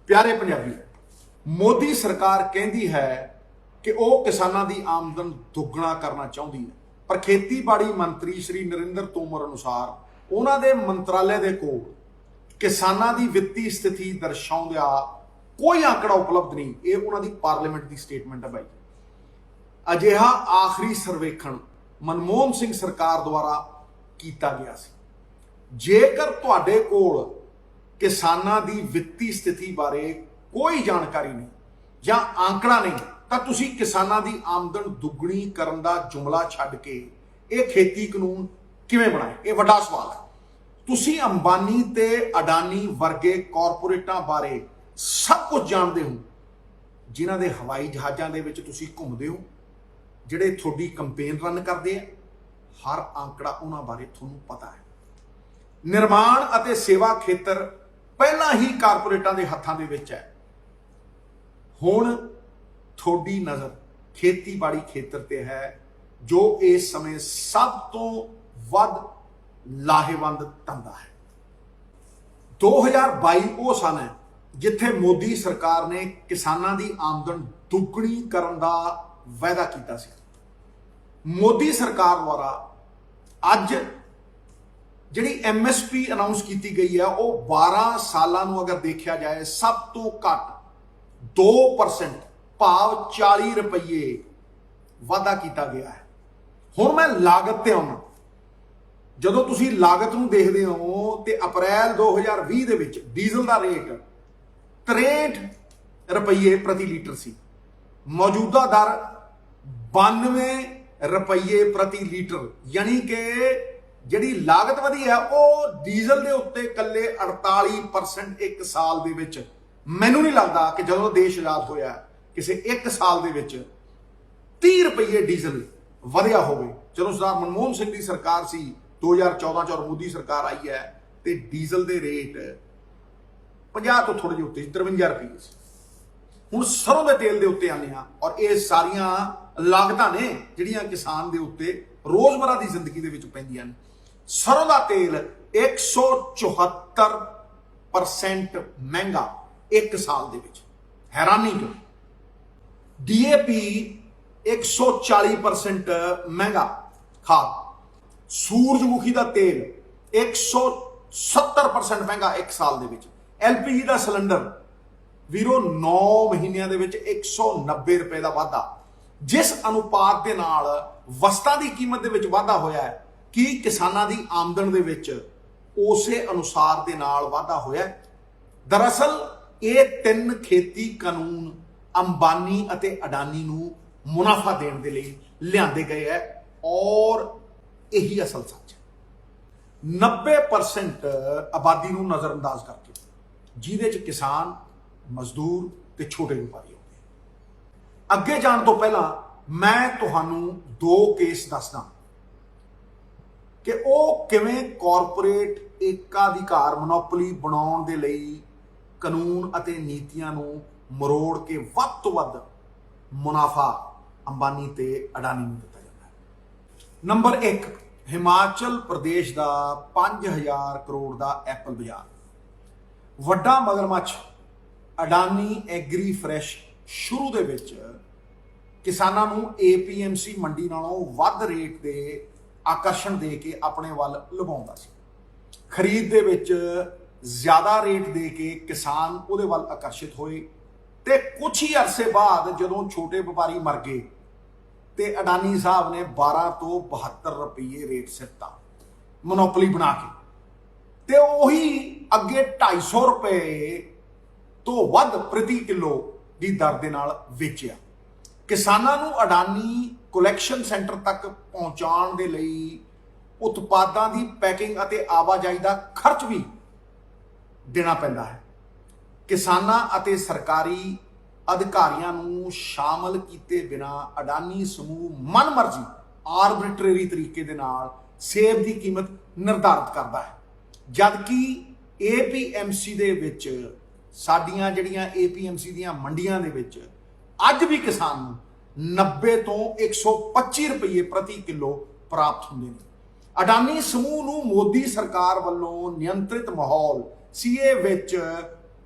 प्यारे पंजाबी, मोदी सरकार कहती है कि वह किसानों की आमदन दुगना करना चाहती है, पर खेतीबाड़ी मंत्री श्री नरेंद्र तोमर अनुसार उन्होंने मंत्रालय के कोल किसानों की वित्तीय स्थिति दर्शाउंदा कोई आंकड़ा उपलब्ध नहीं। ये उन्होंने पार्लीमेंट की स्टेटमेंट है भाई। अजिहा आखिरी सर्वेखण मनमोहन सिंह सरकार द्वारा किया गया सी। जेकर तुहाडे कोल किसानों की वित्तीय स्थिति बारे कोई जानकारी नहीं या आंकड़ा नहीं, तो तुसी किसानों की आमदन दुगनी करन दा जुमला छड्ड के ये खेती कानून किवें बनाए? ये वड्डा सवाल है। तुसी अंबानी ते अडानी वर्गे कॉरपोरेटां बारे सब कुछ जानते हो, जिन्हां दे हवाई जहाज़ां दे विच तुसी घुमदे हो, जिहड़े थोड़ी कंपेन रन करते हैं। हर आंकड़ा उन्हां बारे तुहानूं पता है। निर्माण अते सेवा खेतर पहला ही कारपोरेटां दे हत्थां दे विच है। हुण थोड़ी नज़र खेतीबाड़ी खेतर ते है, जो इस समय सब तो वध लाहेवंद धंधा है। 2022 वो सन है जिथे मोदी सरकार ने किसानों की आमदन दुगनी करन दा वायदा किया सी। मोदी सरकार द्वारा अज जिहड़ी MSP अनाउंस की गई है, वो 12 सालों नूं अगर देखा जाए सब तो घट 2% भाव 40 रुपये वाधा किया गया है। हुण मैं लागत ते आउणा। जदों तुसीं लागत नूं देखदे हो ते अप्रैल 2020 दे विच डीजल का रेट 63 रुपये प्रति लीटर सी। मौजूदा दर 92 रुपये प्रति लीटर, यानी कि जिहड़ी लागत वधी है वो डीजल के उत्ते कल्ले 48% एक साल दे विच। मैनूं नहीं लगता कि जदों देश आज़ाद होया किसी एक साल दे विच 30 रुपये डीजल वधिया होवे। जदों सरदार मनमोहन सिंह की सरकार सी 2014 और मोदी सरकार आई है तो डीजल के रेट 50 तो थोड़े जे उत्ते 53 रुपये सी। हुण सरों के तेल के उत्ते आने हैं, और ये सारिया लागतां ने जिहड़ियां किसान के उत्ते रोजमर्रा की जिंदगी दे विच पैंदियां ने। सरों का तेल 174% महंगा एक साल दे विच, हैरानी जो। DAP 140% महंगा खाद। सूरजमुखी का तेल 170% महंगा एक साल दे विच। LPG का सिलेंडर वीरो 9 महीनों के विच 190 रुपए का वाधा। जिस अनुपात के नाल वस्तां की कीमत दे विच वाधा होया है कि किसानां दी आमदन दे विच उसे अनुसार दे नाल वाधा होया है। दरअसल ये 3 खेती कानून अंबानी अते अडानी नूं मुनाफा देण दे लई लिआंदे गए है, और यही असल सच है। 90% आबादी नूं नज़रअंदाज करके, जिहदे च किसान, मजदूर ते छोटे व्यापारी होंदे। अगे जाण तो पहला मैं तुहानूं 2 केस दसदा कि वो किवें कॉरपोरेट एकाधिकार मोनोपोली बनाउण दे लई कानून अते नीतियां नूं मरोड़ के वध तो वध मुनाफा अंबानी ते अडानी नूं दित्ता जांदा है। नंबर 1, हिमाचल प्रदेश का 5000 करोड़ का एप्पल बाजार। वड्डा मगरमच्छ अडानी एग्री फ्रैश शुरू दे विच किसानां नूं APMC मंडी नालों वध रेट दे आकर्षण दे के अपने वल लुभाउंदा सी। खरीद दे विच ज़्यादा रेट दे के किसान उहदे वल आकर्षित होए, ते कुछ ही अरसे बाद जदों छोटे व्यापारी मर गए ते अडानी साहब ने 12 तो 72 रुपये रेट सिੱਟਾ मोनोपोली बना के, ते उही अगे 250 रुपए तो वध प्रति किलो की दर दे नाल वेचिया। किसानां नूं अडानी कलैक्शन सेंटर तक पहुंचाउण दे लई उत्पादां दी पैकिंग अते आवाजाई का खर्च भी देना पैंदा है। किसानां अते सरकारी अधिकारियों नूं शामिल किए बिना अडानी समूह मनमर्जी आर्बिट्रेरी तरीके दे नाल सेब की कीमत निर्धारित करता है, जबकि APMC दे विच साडियां जिहड़ियां APMC दीयां मंडियां दे विच अज भी किसान नूं 90 तो 125 रुपये प्रति किलो प्राप्त होंदे ने। अडानी समूह नूं मोदी सरकार वल्लों नियंत्रित माहौल CA विच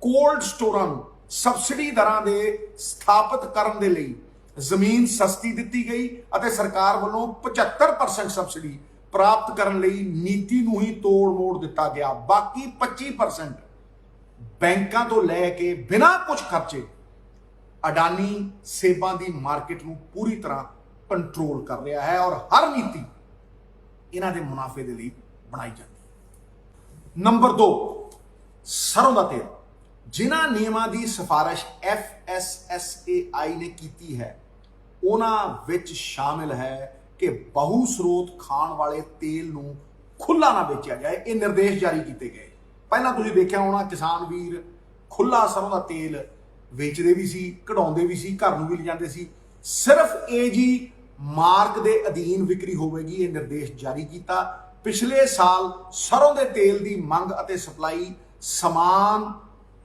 ਕੋਲਡ ਸਟੋਰਾਂ ਨੂੰ ਸਬਸਿਡੀ ਦਰਾਂ ਦੇ ਸਥਾਪਿਤ ਕਰਨ ਦੇ ਲਈ ਜ਼ਮੀਨ ਸਸਤੀ ਦਿੱਤੀ ਗਈ ਅਤੇ ਸਰਕਾਰ ਵੱਲੋਂ 75% ਸਬਸਿਡੀ ਪ੍ਰਾਪਤ ਕਰਨ ਲਈ ਨੀਤੀ ਨੂੰ ਹੀ ਤੋੜ ਮੋੜ ਦਿੱਤਾ ਗਿਆ। ਬਾਕੀ 25% ਬੈਂਕਾਂ ਤੋਂ ਲੈ ਕੇ ਬਿਨਾਂ ਕੁਝ ਖਰਚੇ ਅਡਾਨੀ ਸੇਬਾਂ ਦੀ ਮਾਰਕੀਟ ਨੂੰ ਪੂਰੀ ਤਰ੍ਹਾਂ ਕੰਟਰੋਲ ਕਰ ਰਿਹਾ ਹੈ ਔਰ ਹਰ ਨੀਤੀ ਇਹਨਾਂ ਦੇ ਮੁਨਾਫੇ ਦੇ ਲਈ ਬਣਾਈ ਜਾਂਦੀ ਹੈ। ਨੰਬਰ 2, ਸਰੋਂ ਦਾ ਤੇਲ। ਜਿਨ੍ਹਾਂ ਨਿਯਮਾਂ ਦੀ ਸਿਫਾਰਿਸ਼ FSSAI ਨੇ ਕੀਤੀ ਹੈ ਉਹਨਾਂ ਵਿੱਚ ਸ਼ਾਮਿਲ ਹੈ ਕਿ ਬਹੁ ਸਰੋਤ ਖਾਣ ਵਾਲੇ ਤੇਲ ਨੂੰ ਖੁੱਲਾ ਨਾ ਵੇਚਿਆ ਜਾਏ। ਇਹ ਨਿਰਦੇਸ਼ ਜਾਰੀ ਕੀਤੇ ਗਏ। ਪਹਿਲਾਂ ਤੁਸੀਂ ਦੇਖਿਆ ਹੋਣਾ ਕਿਸਾਨ ਵੀਰ ਖੁੱਲਾ ਸਰੋਂ ਦਾ ਤੇਲ ਵੇਚਦੇ ਵੀ ਸੀ, ਕਢਾਉਂਦੇ ਵੀ ਸੀ, ਘਰ ਨੂੰ ਵੀ ਲਿਜਾਂਦੇ ਸੀ। ਸਿਰਫ AG ਮਾਰਕ ਦੇ ਅਧੀਨ ਵਿਕਰੀ ਹੋਵੇਗੀ, ਇਹ ਨਿਰਦੇਸ਼ ਜਾਰੀ ਕੀਤਾ। ਪਿਛਲੇ ਸਾਲ ਸਰੋਂ ਦੇ ਤੇਲ ਦੀ ਮੰਗ ਅਤੇ ਸਪਲਾਈ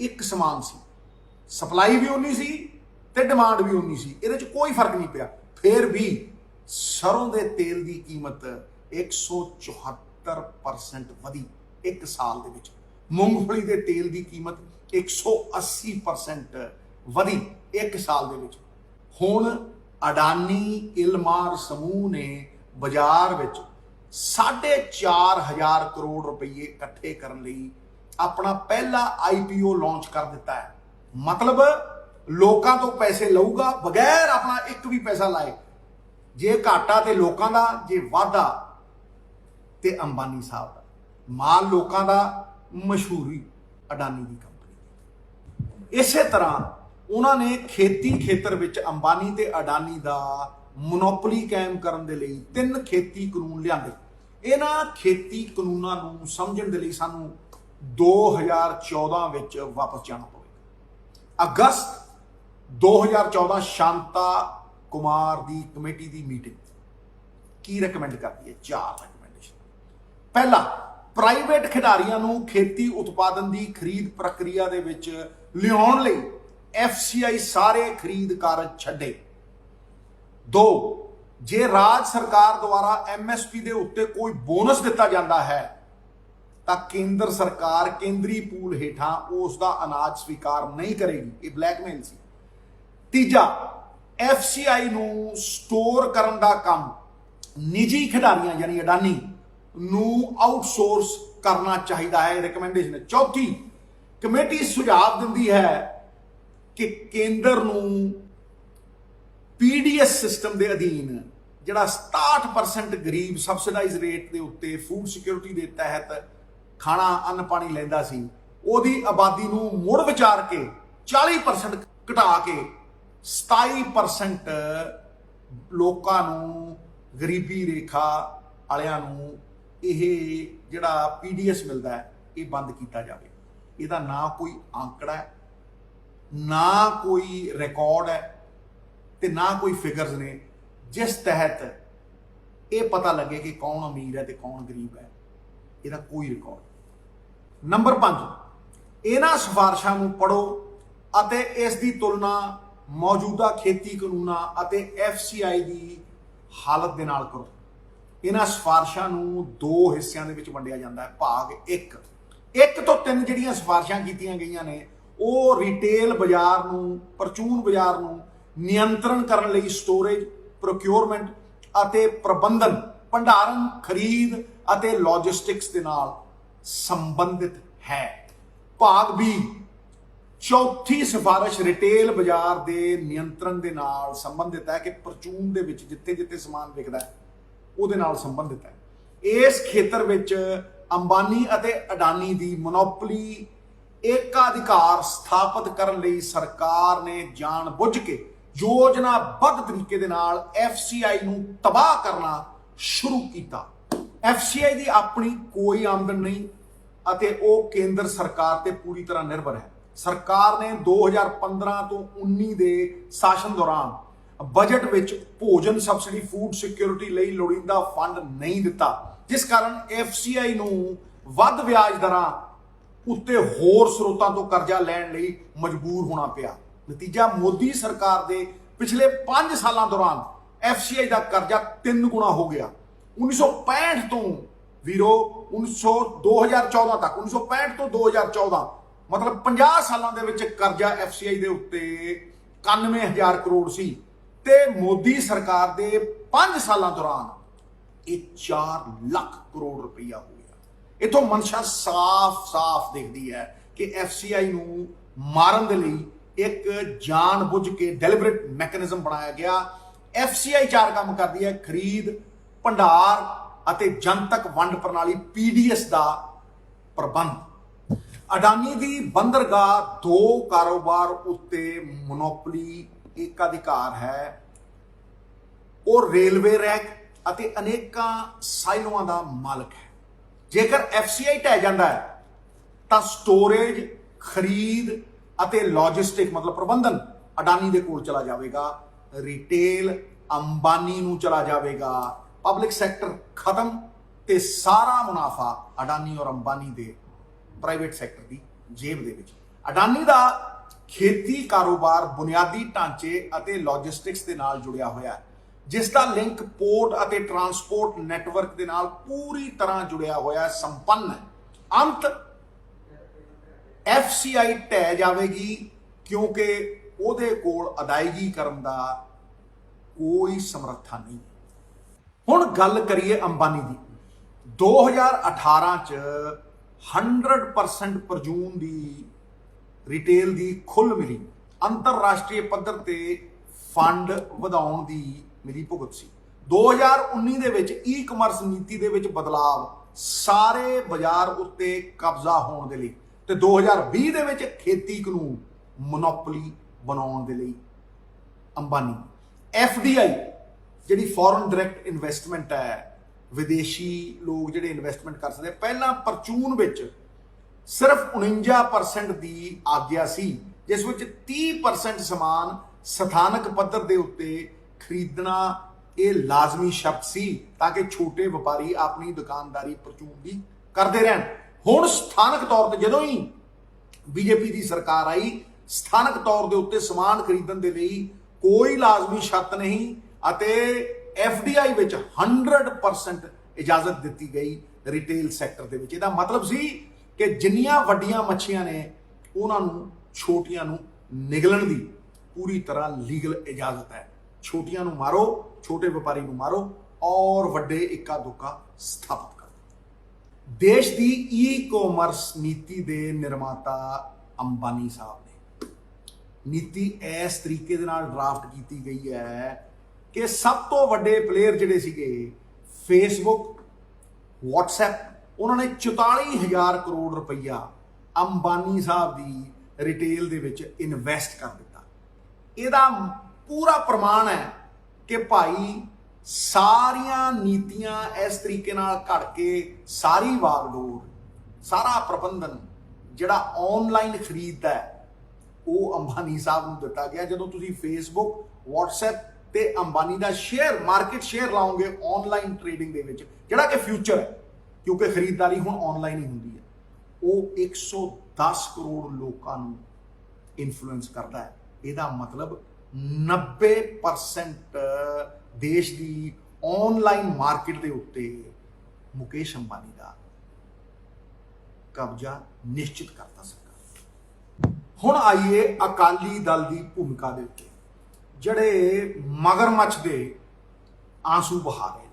ਇੱਕ ਸਮਾਨ ਸੀ। ਸਪਲਾਈ ਵੀ ਉਨੀ ਸੀ ਤੇ ਡਿਮਾਂਡ ਵੀ ਉਨੀ ਸੀ, ਇਹਦੇ ਚ ਕੋਈ ਫਰਕ ਨਹੀਂ ਪਿਆ। ਫਿਰ ਵੀ ਸਰੋਂ ਦੇ ਤੇਲ ਦੀ ਕੀਮਤ 174% ਵਧੀ ਇੱਕ ਸਾਲ ਦੇ ਵਿੱਚ। ਮੂੰਗਫਲੀ ਦੇ ਤੇਲ ਦੀ ਕੀਮਤ 180% ਵਧੀ ਇੱਕ ਸਾਲ ਦੇ ਵਿੱਚ। ਹੁਣ ਅਡਾਨੀ ਇਲਮਾਰ ਸਮੂਹ ਨੇ ਬਾਜ਼ਾਰ ਵਿੱਚ 4,500 ਕਰੋੜ ਰੁਪਏ ਇਕੱਠੇ ਕਰਨ ਲਈ ਆਪਣਾ ਪਹਿਲਾ IPO ਲਾਂਚ ਕਰ ਦਿੱਤਾ ਹੈ। ਮਤਲਬ ਲੋਕਾਂ ਤੋਂ ਪੈਸੇ ਲਊਗਾ ਬਗੈਰ ਆਪਣਾ ਇੱਕ ਵੀ ਪੈਸਾ ਲਾਏ। ਜੇ ਘਾਟਾ ਤੇ ਲੋਕਾਂ ਦਾ, ਜੇ ਵਾਧਾ ਤੇ ਅੰਬਾਨੀ ਸਾਹਿਬ ਦਾ। ਮਾਲ ਲੋਕਾਂ ਦਾ, ਮਸ਼ਹੂਰੀ ਅਡਾਨੀ ਦੀ ਕੰਪਨੀ। ਇਸੇ ਤਰ੍ਹਾਂ ਉਹਨਾਂ ਨੇ ਖੇਤੀ ਖੇਤਰ ਵਿੱਚ ਅੰਬਾਨੀ ਤੇ ਅਡਾਨੀ ਦਾ ਮੋਨੋਪੋਲੀ ਕਾਇਮ ਕਰਨ ਦੇ ਲਈ 3 ਖੇਤੀ ਕਾਨੂੰਨ ਲਿਆਂਦੇ। ਇਹਨਾਂ ਖੇਤੀ ਕਾਨੂੰਨਾਂ ਨੂੰ ਸਮਝਣ ਦੇ ਲਈ ਸਾਨੂੰ 2014 ਵਿੱਚ ਵਾਪਸ ਜਾਣਾ ਪਵੇਗਾ। ਅਗਸਤ 2014 ਸ਼ਾਂਤਾ ਕੁਮਾਰ ਦੀ ਕਮੇਟੀ ਦੀ ਮੀਟਿੰਗ ਕੀ ਰეკਮੈਂਡ ਕਰਦੀ ਹੈ? 4 ਰეკਮੈਂਡੇਸ਼ਨ। ਪਹਿਲਾ, ਪ੍ਰਾਈਵੇਟ ਖਿਡਾਰੀਆਂ ਨੂੰ ਖੇਤੀ ਉਤਪਾਦਨ ਦੀ ਖਰੀਦ ਪ੍ਰਕਿਰਿਆ ਦੇ ਵਿੱਚ ਲਿਆਉਣ ਲਈ FCI ਸਾਰੇ ਖਰੀਦ ਕਾਰਜ ਛੱਡੇ। 2, ਜੇ ਰਾਜ ਸਰਕਾਰ ਦੁਆਰਾ MSP ਦੇ ਉੱਤੇ ਕੋਈ ਬੋਨਸ ਦਿੱਤਾ ਜਾਂਦਾ ਹੈ ਤਾਂ ਕੇਂਦਰ ਸਰਕਾਰ ਕੇਂਦਰੀ ਪੂਲ ਹੇਠਾਂ ਉਸ ਦਾ ਅਨਾਜ ਸਵੀਕਾਰ ਨਹੀਂ ਕਰੇਗੀ। ਇਹ ਬਲੈਕਮੇਲ ਸੀ। ਤੀਜਾ, FCI ਨੂੰ ਸਟੋਰ ਕਰਨ ਦਾ ਕੰਮ ਨਿੱਜੀ ਖਿਡਾਰੀਆਂ ਯਾਨੀ ਅਡਾਨੀ ਨੂੰ ਆਊਟਸੋਰਸ ਕਰਨਾ ਚਾਹੀਦਾ ਹੈ, ਰਿਕਮੈਂਡੇਸ਼ਨ ਹੈ। ਚੌਥੀ, ਕਮੇਟੀ ਸੁਝਾਅ ਦਿੰਦੀ ਹੈ ਕਿ ਕੇਂਦਰ ਨੂੰ PDS ਸਿਸਟਮ ਦੇ ਅਧੀਨ ਜਿਹੜਾ 67% ਗਰੀਬ ਸਬਸਿਡਾਈਜ਼ ਰੇਟ ਦੇ ਉੱਤੇ ਫੂਡ ਸਿਕਿਉਰਿਟੀ ਦੇ ਤਹਿਤ ਖਾਣਾ ਅੰਨ ਪਾਣੀ ਲੈਂਦਾ ਸੀ, ਉਹਦੀ ਆਬਾਦੀ ਨੂੰ ਮੁੜ ਵਿਚਾਰ ਕੇ 40% ਘਟਾ ਕੇ 27% ਲੋਕਾਂ ਨੂੰ, ਗਰੀਬੀ ਰੇਖਾ ਵਾਲਿਆਂ ਨੂੰ ਇਹ ਜਿਹੜਾ PDS ਮਿਲਦਾ ਹੈ ਇਹ ਬੰਦ ਕੀਤਾ ਜਾਵੇ। ਇਹਦਾ ਨਾ ਕੋਈ ਆંકੜਾ ਹੈ, ਨਾ ਕੋਈ ਰਿਕਾਰਡ ਹੈ ਤੇ ਨਾ ਕੋਈ ਫਿਗਰਸ ਨੇ ਜਿਸ ਤਹਿਤ ਇਹ ਪਤਾ ਲੱਗੇ ਕਿ ਕੌਣ ਅਮੀਰ ਹੈ ਤੇ ਕੌਣ ਗਰੀਬ ਹੈ। ਇਹਦਾ ਕੋਈ ਰਿਕਾਰਡ। ਨੰਬਰ 5, ਇਹਨਾਂ ਸਿਫਾਰਸ਼ਾਂ ਨੂੰ ਪੜ੍ਹੋ ਅਤੇ ਇਸ ਦੀ ਤੁਲਨਾ ਮੌਜੂਦਾ ਖੇਤੀ ਕਾਨੂੰਨਾਂ ਅਤੇ FCI ਦੀ ਹਾਲਤ ਦੇ ਨਾਲ ਕਰੋ। ਇਹਨਾਂ ਸਿਫਾਰਸ਼ਾਂ ਨੂੰ 2 ਹਿੱਸਿਆਂ ਦੇ ਵਿੱਚ ਵੰਡਿਆ ਜਾਂਦਾ ਹੈ। ਭਾਗ 1 ਤੋਂ 3 ਜਿਹੜੀਆਂ ਸਿਫਾਰਸ਼ਾਂ ਕੀਤੀਆਂ ਗਈਆਂ ਨੇ ਉਹ ਰਿਟੇਲ ਬਾਜ਼ਾਰ ਨੂੰ, ਪਰਚੂਨ ਬਾਜ਼ਾਰ ਨੂੰ ਨਿਯੰਤਰਣ ਕਰਨ ਲਈ ਸਟੋਰੇਜ, ਪ੍ਰੋਕਿਉਰਮੈਂਟ ਅਤੇ ਪ੍ਰਬੰਧਨ, ਭੰਡਾਰਨ, ਖਰੀਦ ਅਤੇ ਲੌਜਿਸਟਿਕਸ ਦੇ ਨਾਲ ਸੰਬੰਧਿਤ ਹੈ। ਭਾਗ B, ਚੌਥੀ ਸਿਫਾਰਿਸ਼ ਰਿਟੇਲ ਬਾਜ਼ਾਰ ਦੇ ਨਿਯੰਤਰਣ ਦੇ ਨਾਲ ਸੰਬੰਧਿਤ ਹੈ ਕਿ ਪਰਚੂਨ ਦੇ ਵਿੱਚ ਜਿੱਥੇ ਸਮਾਨ ਵਿਕਦਾ ਹੈ ਉਹਦੇ ਨਾਲ ਸੰਬੰਧਿਤ ਹੈ। ਇਸ ਖੇਤਰ ਵਿੱਚ ਅੰਬਾਨੀ ਅਤੇ ਅਡਾਨੀ ਦੀ ਮੋਨੋਪੋਲੀ ਏਕਾਧਿਕਾਰ ਸਥਾਪਿਤ ਕਰਨ ਲਈ ਸਰਕਾਰ ਨੇ ਜਾਣਬੁੱਝ ਕੇ ਯੋਜਨਾਬੱਧ ਤਰੀਕੇ ਦੇ ਨਾਲ FCI ਨੂੰ ਤਬਾਹ ਕਰਨਾ ਸ਼ੁਰੂ ਕੀਤਾ। FCI ਦੀ ਆਪਣੀ ਕੋਈ ਆਮਦਨ ਨਹੀਂ ਅਤੇ ਉਹ ਕੇਂਦਰ ਸਰਕਾਰ ਤੇ ਪੂਰੀ ਤਰ੍ਹਾਂ ਨਿਰਭਰ ਹੈ। ਸਰਕਾਰ ਨੇ 2015 ਤੋਂ 19 ਦੇ ਸ਼ਾਸਨ ਦੌਰਾਨ ਬਜਟ ਵਿੱਚ ਭੋਜਨ ਸਬਸਿਡੀ, ਫੂਡ ਸਿਕਿਉਰਿਟੀ ਲਈ ਲੋੜੀਂਦਾ ਫੰਡ ਨਹੀਂ ਦਿੱਤਾ, ਜਿਸ ਕਾਰਨ FCI ਨੂੰ ਵੱਧ ਵਿਆਜ ਦਰਾਂ ਉੱਤੇ ਹੋਰ ਸਰੋਤਾਂ ਤੋਂ ਕਰਜ਼ਾ ਲੈਣ ਲਈ ਮਜਬੂਰ ਹੋਣਾ ਪਿਆ। ਨਤੀਜਾ, ਮੋਦੀ ਸਰਕਾਰ ਦੇ ਪਿਛਲੇ 5 ਸਾਲਾਂ ਦੌਰਾਨ FCI ਦਾ ਕਰਜ਼ਾ 3 ਗੁਣਾ ਹੋ ਗਿਆ। 1965 ਤੋਂ ਵੀਰੋ 2014 ਤੱਕ, 1965 ਤੋਂ 2014 मतलब 50 सालों ਦੇ ਵਿੱਚ ਕਰਜ਼ਾ FCI ਦੇ ਉੱਤੇ 91,000 ਕਰੋੜ ਸੀ ਤੇ ਮੋਦੀ ਸਰਕਾਰ ਦੇ 5 ਸਾਲਾਂ ਦੌਰਾਨ ਇਹ 4 ਲੱਖ ਕਰੋੜ ਰੁਪਈਆ ਹੋ ਗਿਆ। ਇਥੋਂ ਮਨਸ਼ਾ ਸਾਫ਼ ਦਿਖਦੀ ਹੈ ਕਿ FCI ਨੂੰ ਮਾਰਨ ਦੇ ਲਈ ਇੱਕ ਜਾਣ-ਬੁੱਝ ਕੇ ਡੈਲੀਬਰੇਟ ਮੈਕੈਨਿਜ਼ਮ ਬਣਾਇਆ ਗਿਆ। FCI 4 ਕੰਮ ਕਰਦੀ ਹੈ: ਖਰੀਦ, ਭੰਡਾਰ ਅਤੇ ਜਨਤਕ ਵੰਡ ਪ੍ਰਣਾਲੀ PDS ਦਾ ਪ੍ਰਬੰਧ। ਅਡਾਨੀ ਦੀ ਬੰਦਰਗਾਹ 2 ਕਾਰੋਬਾਰ ਉੱਤੇ ਮੋਨੋਪੋਲੀ ਏਕਾਧਿਕਾਰ ਹੈ। ਉਹ ਰੇਲਵੇ ਰੈਕ ਅਤੇ ਅਨੇਕਾਂ ਸਾਈਲੋਆਂ ਦਾ ਮਾਲਕ ਹੈ। ਜੇਕਰ FCI ਢਹਿ ਜਾਂਦਾ ਹੈ ਤਾਂ ਸਟੋਰੇਜ, ਖਰੀਦ ਅਤੇ ਲੌਜਿਸਟਿਕ ਮਤਲਬ ਪ੍ਰਬੰਧਨ ਅਡਾਨੀ ਦੇ ਕੋਲ ਚਲਾ ਜਾਵੇਗਾ। ਰਿਟੇਲ ਅੰਬਾਨੀ ਨੂੰ ਚਲਾ ਜਾਵੇਗਾ। ਪਬਲਿਕ ਸੈਕਟਰ ਖਤਮ ਤੇ ਸਾਰਾ ਮੁਨਾਫਾ ਅਡਾਨੀ ਔਰ ਅੰਬਾਨੀ ਦੇ ਪ੍ਰਾਈਵੇਟ ਸੈਕਟਰ ਦੀ ਜੇਬ ਦੇ ਵਿੱਚ। ਅਡਾਨੀ ਦਾ ਖੇਤੀ ਕਾਰੋਬਾਰ ਬੁਨਿਆਦੀ ਢਾਂਚੇ ਅਤੇ ਲੌਜਿਸਟਿਕਸ ਦੇ ਨਾਲ ਜੁੜਿਆ ਹੋਇਆ ਹੈ, ਜਿਸ ਦਾ ਲਿੰਕ ਪੋਰਟ ਅਤੇ ਟਰਾਂਸਪੋਰਟ ਨੈਟਵਰਕ ਦੇ ਨਾਲ ਪੂਰੀ ਤਰ੍ਹਾਂ ਜੁੜਿਆ ਹੋਇਆ ਸੰਪੰਨ ਹੈ। ਅੰਤ FCI ਢਹਿ ਜਾਵੇਗੀ ਕਿਉਂਕਿ ਉਹਦੇ ਕੋਲ ਅਦਾਇਗੀ ਕਰਨ ਦਾ ਕੋਈ ਸਮਰੱਥਾ ਨਹੀਂ। ਹੁਣ ਗੱਲ ਕਰੀਏ ਅੰਬਾਨੀ ਦੀ। 2018 ਚ 100% ਪਰਚੂਨ ਦੀ ਰਿਟੇਲ ਦੀ ਖੁੱਲ ਮਿਲੀ। ਅੰਤਰਰਾਸ਼ਟਰੀ ਪੱਧਰ ਤੇ ਫੰਡ ਵਧਾਉਣ ਦੀ ਮਿਲੀ ਭੁਗਤ ਸੀ। 2019 ਦੇ ਵਿੱਚ ਈ-ਕਮਰਸ ਨੀਤੀ ਦੇ ਵਿੱਚ ਬਦਲਾਵ, ਸਾਰੇ ਬਾਜ਼ਾਰ ਉੱਤੇ ਕਬਜ਼ਾ ਹੋਣ ਦੇ ਲਈ, ਤੇ 2020 ਦੇ ਵਿੱਚ ਖੇਤੀ ਕਾਨੂੰਨ ਮੋਨੋਪੋਲੀ ਬਣਾਉਣ ਦੇ ਲਈ ਅੰਬਾਨੀ। FDI ਜਿਹੜੀ ਫੋਰਨ ਡਾਇਰੈਕਟ ਇਨਵੈਸਟਮੈਂਟ ਹੈ, ਵਿਦੇਸ਼ੀ ਲੋਕ ਜਿਹੜੇ ਇਨਵੈਸਟਮੈਂਟ ਕਰ ਸਕਦੇ। ਪਹਿਲਾਂ ਪਰਚੂਨ ਵਿੱਚ ਸਿਰਫ 49% ਦੀ ਆਗਿਆ ਸੀ, ਜਿਸ ਵਿੱਚ 30% ਸਮਾਨ ਸਥਾਨਕ ਪੱਧਰ ਦੇ ਉੱਤੇ ਖਰੀਦਣਾ ਇਹ ਲਾਜ਼ਮੀ ਸ਼ਰਤ ਸੀ ਤਾਂ ਕਿ ਛੋਟੇ ਵਪਾਰੀ ਆਪਣੀ ਦੁਕਾਨਦਾਰੀ ਪਰਚੂਨ ਦੀ ਕਰਦੇ ਰਹਿਣ। ਹੁਣ ਸਥਾਨਕ ਤੌਰ ਤੇ ਜਦੋਂ ਹੀ BJP ਦੀ ਸਰਕਾਰ ਆਈ, ਸਥਾਨਕ ਤੌਰ ਦੇ ਉੱਤੇ ਸਮਾਨ ਖਰੀਦਣ ਦੇ ਲਈ ਕੋਈ ਲਾਜ਼ਮੀ ਸ਼ਰਤ ਨਹੀਂ ਅਤੇ FDI ਵਿੱਚ 100% ਇਜਾਜ਼ਤ ਦਿੱਤੀ ਗਈ ਰਿਟੇਲ ਸੈਕਟਰ ਦੇ ਵਿੱਚ। ਇਹਦਾ ਮਤਲਬ ਸੀ ਕਿ ਜਿੰਨੀਆਂ ਵੱਡੀਆਂ ਮੱਛੀਆਂ ਨੇ ਉਹਨਾਂ ਨੂੰ ਛੋਟੀਆਂ ਨੂੰ ਨਿਗਲਣ ਦੀ ਪੂਰੀ ਤਰ੍ਹਾਂ ਲੀਗਲ ਇਜਾਜ਼ਤ ਹੈ। ਛੋਟੀਆਂ ਨੂੰ ਮਾਰੋ, ਛੋਟੇ ਵਪਾਰੀ ਨੂੰ ਮਾਰੋ ਔਰ ਵੱਡੇ ਇੱਕਾ ਦੁੱਕਾ ਸਥਾਪਿਤ ਕਰੋ। ਦੇਸ਼ ਦੀ ਈ-ਕਾਮਰਸ ਨੀਤੀ ਦੇ ਨਿਰਮਾਤਾ ਅੰਬਾਨੀ ਸਾਹਿਬ ਨੇ। ਨੀਤੀ ਇਸ ਤਰੀਕੇ ਦੇ ਨਾਲ ਡਰਾਫਟ ਕੀਤੀ ਗਈ ਹੈ ਕਿ ਸਭ ਤੋਂ ਵੱਡੇ ਪਲੇਅਰ ਜਿਹੜੇ ਸੀਗੇ ਫੇਸਬੁੱਕ, WhatsApp, ਉਹਨਾਂ ਨੇ 44,000 ਕਰੋੜ ਰੁਪਈਆ ਅੰਬਾਨੀ ਸਾਹਿਬ ਦੀ ਰਿਟੇਲ ਦੇ ਵਿੱਚ ਇਨਵੈਸਟ ਕਰ ਦਿੱਤਾ। ਇਹਦਾ ਪੂਰਾ ਪ੍ਰਮਾਣ ਹੈ ਕਿ ਭਾਈ ਸਾਰੀਆਂ ਨੀਤੀਆਂ ਇਸ ਤਰੀਕੇ ਨਾਲ ਘੜ ਕੇ ਸਾਰੀ ਵਾਗਡੋਰ, ਸਾਰਾ ਪ੍ਰਬੰਧਨ ਜਿਹੜਾ ਆਨਲਾਈਨ ਖਰੀਦਦਾ ਹੈ ਉਹ ਅੰਬਾਨੀ ਸਾਹਿਬ ਨੂੰ ਦਿੱਤਾ ਗਿਆ। ਜਦੋਂ ਤੁਸੀਂ ਫੇਸਬੁੱਕ, WhatsApp ਤੇ ਅੰਬਾਨੀ ਦਾ ਸ਼ੇਅਰ, ਮਾਰਕੀਟ ਸ਼ੇਅਰ ਲਾਓਗੇ ਆਨਲਾਈਨ ਟ੍ਰੇਡਿੰਗ ਦੇ ਵਿੱਚ, ਜਿਹੜਾ ਕਿ ਫਿਊਚਰ ਹੈ ਕਿਉਂਕਿ ਖਰੀਦਦਾਰੀ ਹੁਣ ਆਨਲਾਈਨ ਹੀ ਹੁੰਦੀ ਹੈ, ਉਹ 110 ਕਰੋੜ ਲੋਕਾਂ ਨੂੰ ਇਨਫਲੂਐਂਸ ਕਰਦਾ ਹੈ। ਇਹਦਾ ਮਤਲਬ 90% ਦੇਸ਼ ਦੀ ਆਨਲਾਈਨ ਮਾਰਕੀਟ ਦੇ ਉੱਤੇ ਮੁਕੇਸ਼ ਅੰਬਾਨੀ ਦਾ ਕਬਜ਼ਾ ਨਿਸ਼ਚਿਤ ਕਰਤਾ ਸਰਕਾਰ। ਹੁਣ ਆਈਏ ਅਕਾਲੀ ਦਲ ਦੀ ਭੂਮਿਕਾ ਦੇ ਉੱਤੇ, ਜਿਹੜੇ ਮਗਰਮੱਛ ਦੇ ਆਂਸੂ ਬਹਾ ਰਹੇ ਨੇ।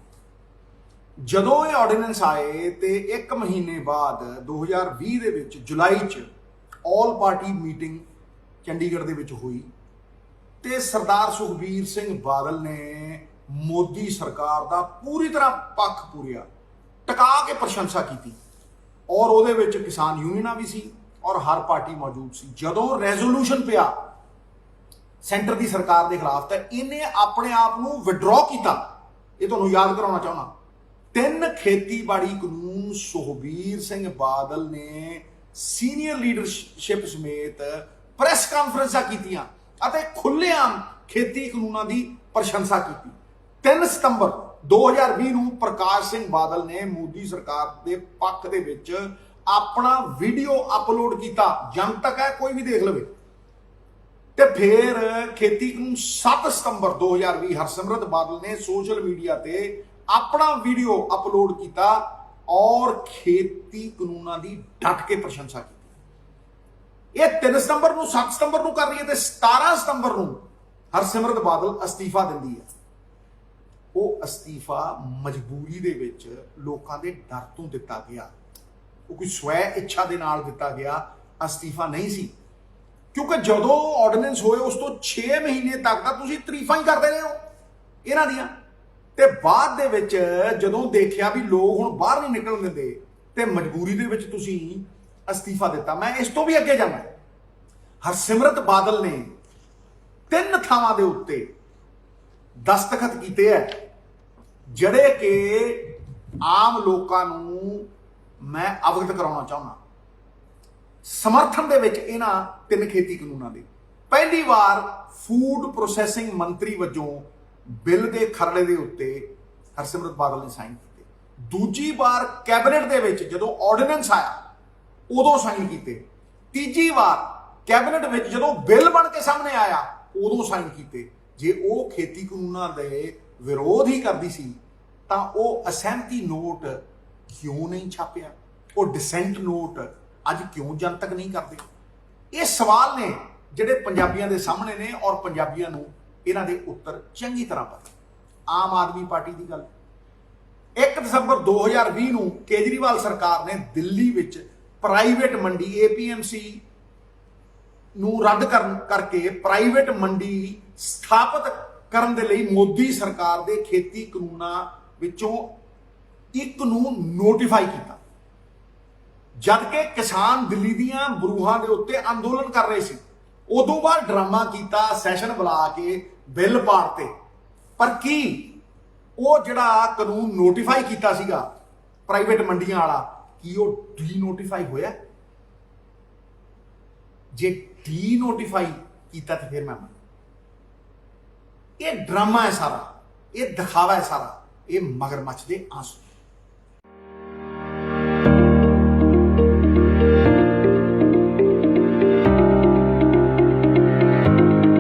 ਜਦੋਂ ਇਹ ਆਰਡੀਨੈਂਸ ਆਏ ਤੇ 1 ਮਹੀਨੇ ਬਾਅਦ 2020 ਦੇ ਵਿੱਚ ਜੁਲਾਈ 'ਚ ਆਲ ਪਾਰਟੀ ਮੀਟਿੰਗ ਚੰਡੀਗੜ੍ਹ ਦੇ ਵਿੱਚ ਹੋਈ ਤੇ ਸਰਦਾਰ ਸੁਖਬੀਰ ਸਿੰਘ ਬਾਦਲ ਨੇ ਮੋਦੀ ਸਰਕਾਰ ਦਾ ਪੂਰੀ ਤਰ੍ਹਾਂ ਪੱਖ ਪੂਰਿਆ, ਟਿਕਾ ਕੇ ਪ੍ਰਸ਼ੰਸਾ ਕੀਤੀ ਔਰ ਉਹਦੇ ਵਿੱਚ ਕਿਸਾਨ ਯੂਨੀਅਨਾਂ ਵੀ ਸੀ ਔਰ ਹਰ ਪਾਰਟੀ ਮੌਜੂਦ ਸੀ। ਜਦੋਂ ਰੈਜ਼ੋਲੂਸ਼ਨ ਪਿਆ ਸੈਂਟਰ ਦੀ ਸਰਕਾਰ ਦੇ ਖਿਲਾਫ ਤਾਂ ਇਹਨੇ ਆਪਣੇ ਆਪ ਨੂੰ ਵਿਡਰਾਅ ਕੀਤਾ। ਇਹ ਤੁਹਾਨੂੰ ਯਾਦ ਕਰਾਉਣਾ ਚਾਹੁੰਦਾ, 3 ਖੇਤੀਬਾੜੀ ਕਾਨੂੰਨ ਸੁਖਬੀਰ ਸਿੰਘ ਬਾਦਲ ਨੇ ਸੀਨੀਅਰ ਲੀਡਰਸ਼ਿਪ ਸਮੇਤ ਪ੍ਰੈਸ ਕਾਨਫਰੰਸਾਂ ਕੀਤੀਆਂ ਅਤੇ ਖੁੱਲ੍ਹੇਆਮ ਖੇਤੀ ਕਾਨੂੰਨਾਂ ਦੀ ਪ੍ਰਸ਼ੰਸਾ ਕੀਤੀ। 3 ਸਤੰਬਰ 2020 ਨੂੰ ਪ੍ਰਕਾਸ਼ ਸਿੰਘ ਬਾਦਲ ਨੇ ਮੋਦੀ ਸਰਕਾਰ ਦੇ ਪੱਖ ਦੇ ਵਿੱਚ ਆਪਣਾ ਵੀਡੀਓ ਅਪਲੋਡ ਕੀਤਾ, ਜਨਤਕ ਹੈ, ਕੋਈ ਵੀ ਦੇਖ ਲਵੇ। ਤੇ ਫਿਰ ਖੇਤੀ ਕਾਨੂੰਨ 7 ਸਤੰਬਰ 2020 ਹਰਸਿਮਰਤ ਬਾਦਲ ਨੇ ਸੋਸ਼ਲ ਮੀਡੀਆ ਤੇ ਆਪਣਾ ਵੀਡੀਓ ਅਪਲੋਡ ਕੀਤਾ ਔਰ ਖੇਤੀ ਕਾਨੂੰਨਾਂ ਦੀ ਡਟ ਕੇ ਪ੍ਰਸ਼ੰਸਾ ਕੀਤੀ। ਇਹ 3 ਸਤੰਬਰ ਨੂੰ 7 ਸਤੰਬਰ ਨੂੰ ਕਰ ਰਹੀ ਹੈ ਤੇ 17 ਸਤੰਬਰ ਨੂੰ ਹਰਸਿਮਰਤ ਬਾਦਲ ਅਸਤੀਫਾ ਦਿੰਦੀ ਹੈ। ਉਹ ਅਸਤੀਫਾ ਮਜਬੂਰੀ ਦੇ ਵਿੱਚ ਲੋਕਾਂ ਦੇ ਡਰ ਤੋਂ ਦਿੱਤਾ ਗਿਆ, ਉਹ ਕੋਈ ਸਵੈ ਇੱਛਾ ਦੇ ਨਾਲ ਦਿੱਤਾ ਗਿਆ ਅਸਤੀਫਾ ਨਹੀਂ ਸੀ। ਕਿਉਂਕਿ ਜਦੋਂ ਆਰਡੀਨੈਂਸ ਹੋਏ ਉਸ ਤੋਂ 6 ਮਹੀਨੇ ਤੱਕ ਤਾਂ ਤੁਸੀਂ ਤਾਰੀਫਾਂ ਹੀ ਕਰਦੇ ਰਹੇ ਹੋ ਇਹਨਾਂ ਦੀਆਂ, ਤੇ ਬਾਅਦ ਦੇ ਵਿੱਚ ਜਦੋਂ ਦੇਖਿਆ ਵੀ ਲੋਕ ਹੁਣ ਬਾਹਰ ਨਹੀਂ ਨਿਕਲਣ ਦਿੰਦੇ ਤੇ ਮਜਬੂਰੀ ਦੇ ਵਿੱਚ ਤੁਸੀਂ ਅਸਤੀਫਾ ਦਿੱਤਾ। ਮੈਂ ਇਸ ਤੋਂ ਵੀ ਅੱਗੇ ਜਾਣਾ, ਹਰਸਿਮਰਤ ਬਾਦਲ ਨੇ 3 ਥਾਵਾਂ ਦੇ ਉੱਤੇ ਦਸਤਖਤ ਕੀਤੇ ਹੈ ਜਿਹੜੇ ਕਿ ਆਮ ਲੋਕਾਂ ਨੂੰ ਮੈਂ ਅਵਗਤ ਕਰਾਉਣਾ ਚਾਹੁੰਦਾ ਸਮਰਥਨ ਦੇ ਵਿੱਚ ਇਹਨਾਂ 3 ਖੇਤੀ ਕਾਨੂੰਨਾਂ ਦੇ। ਪਹਿਲੀ ਵਾਰ ਫੂਡ ਪ੍ਰੋਸੈਸਿੰਗ ਮੰਤਰੀ ਵਜੋਂ ਬਿੱਲ ਦੇ ਖਰੜੇ ਦੇ ਉੱਤੇ ਹਰਸਿਮਰਤ ਬਾਦਲ ਨੇ ਸਾਈਨ ਕੀਤੇ। ਦੂਜੀ ਵਾਰ ਕੈਬਨਿਟ ਦੇ ਵਿੱਚ ਜਦੋਂ ਆਰਡੀਨੈਂਸ ਆਇਆ ਉਦੋਂ ਸਾਈਨ ਕੀਤੇ। ਤੀਜੀ ਵਾਰ ਕੈਬਨਿਟ ਵਿੱਚ ਜਦੋਂ ਬਿੱਲ ਬਣ ਕੇ ਸਾਹਮਣੇ ਆਇਆ ਉਦੋਂ ਸਾਈਨ ਕੀਤੇ। ਜੇ ਉਹ ਖੇਤੀ ਕਾਨੂੰਨਾਂ ਦੇ ਵਿਰੋਧ ਹੀ ਕਰਦੀ ਸੀ ਤਾਂ ਉਹ ਅਸਹਿਮਤੀ ਨੋਟ ਕਿਉਂ ਨਹੀਂ ਛਾਪਿਆ, ਉਹ ਡਿਸੈਂਟ ਨੋਟ ਅੱਜ ਕਿਉਂ ਜਨਤਕ ਨਹੀਂ ਕਰਦੇ? ਇਹ ਸਵਾਲ ਨੇ ਜਿਹੜੇ ਪੰਜਾਬੀਆਂ ਦੇ ਸਾਹਮਣੇ ਨੇ ਔਰ ਪੰਜਾਬੀਆਂ ਨੂੰ ਇਹਨਾਂ ਦੇ ਉੱਤਰ ਚੰਗੀ ਤਰ੍ਹਾਂ ਪਤਾ। ਆਮ ਆਦਮੀ ਪਾਰਟੀ ਦੀ ਗੱਲ, 1 ਦਸੰਬਰ 2020 ਨੂੰ ਕੇਜਰੀਵਾਲ ਸਰਕਾਰ ਨੇ ਦਿੱਲੀ ਵਿੱਚ ਪ੍ਰਾਈਵੇਟ ਮੰਡੀ APMC ਨੂੰ ਰੱਦ ਕਰਕੇ ਪ੍ਰਾਈਵੇਟ ਮੰਡੀ ਸਥਾਪਿਤ ਕਰਨ ਦੇ ਲਈ ਮੋਦੀ ਸਰਕਾਰ ਦੇ ਖੇਤੀ ਕਾਨੂੰਨਾਂ ਵਿੱਚੋਂ ਇੱਕ ਨੂੰ ਨੋਟੀਫਾਈ ਕੀਤਾ, ਜਦ ਕਿ ਕਿਸਾਨ ਦਿੱਲੀ ਦੀਆਂ ਬਰੂਹਾਂ ਦੇ ਉੱਤੇ ਅੰਦੋਲਨ ਕਰ ਰਹੇ ਸੀ। ਉਦੋਂ ਬਾਅਦ ਡਰਾਮਾ ਕੀਤਾ, ਸੈਸ਼ਨ ਬੁਲਾ ਕੇ ਬਿੱਲ ਪਾੜਤੇ। ਪਰ ਕੀ ਉਹ ਜਿਹੜਾ ਕਾਨੂੰਨ ਨੋਟੀਫਾਈ ਕੀਤਾ ਸੀਗਾ ਪ੍ਰਾਈਵੇਟ ਮੰਡੀਆਂ ਵਾਲਾ, ਕੀ ਉਹ ਡੀ ਨੋਟੀਫਾਈ ਹੋਇਆ? ਜੇ ਡੀ ਨੋਟੀਫਾਈ ਕੀਤਾ ਤਾਂ ਫਿਰ ਮੈਂ ਮੰਨ। ਇਹ ਡਰਾਮਾ ਹੈ ਸਾਰਾ, ਇਹ ਦਿਖਾਵਾ ਹੈ ਸਾਰਾ, ਇਹ ਮਗਰਮੱਛ ਦੇ ਆਂਸੂ।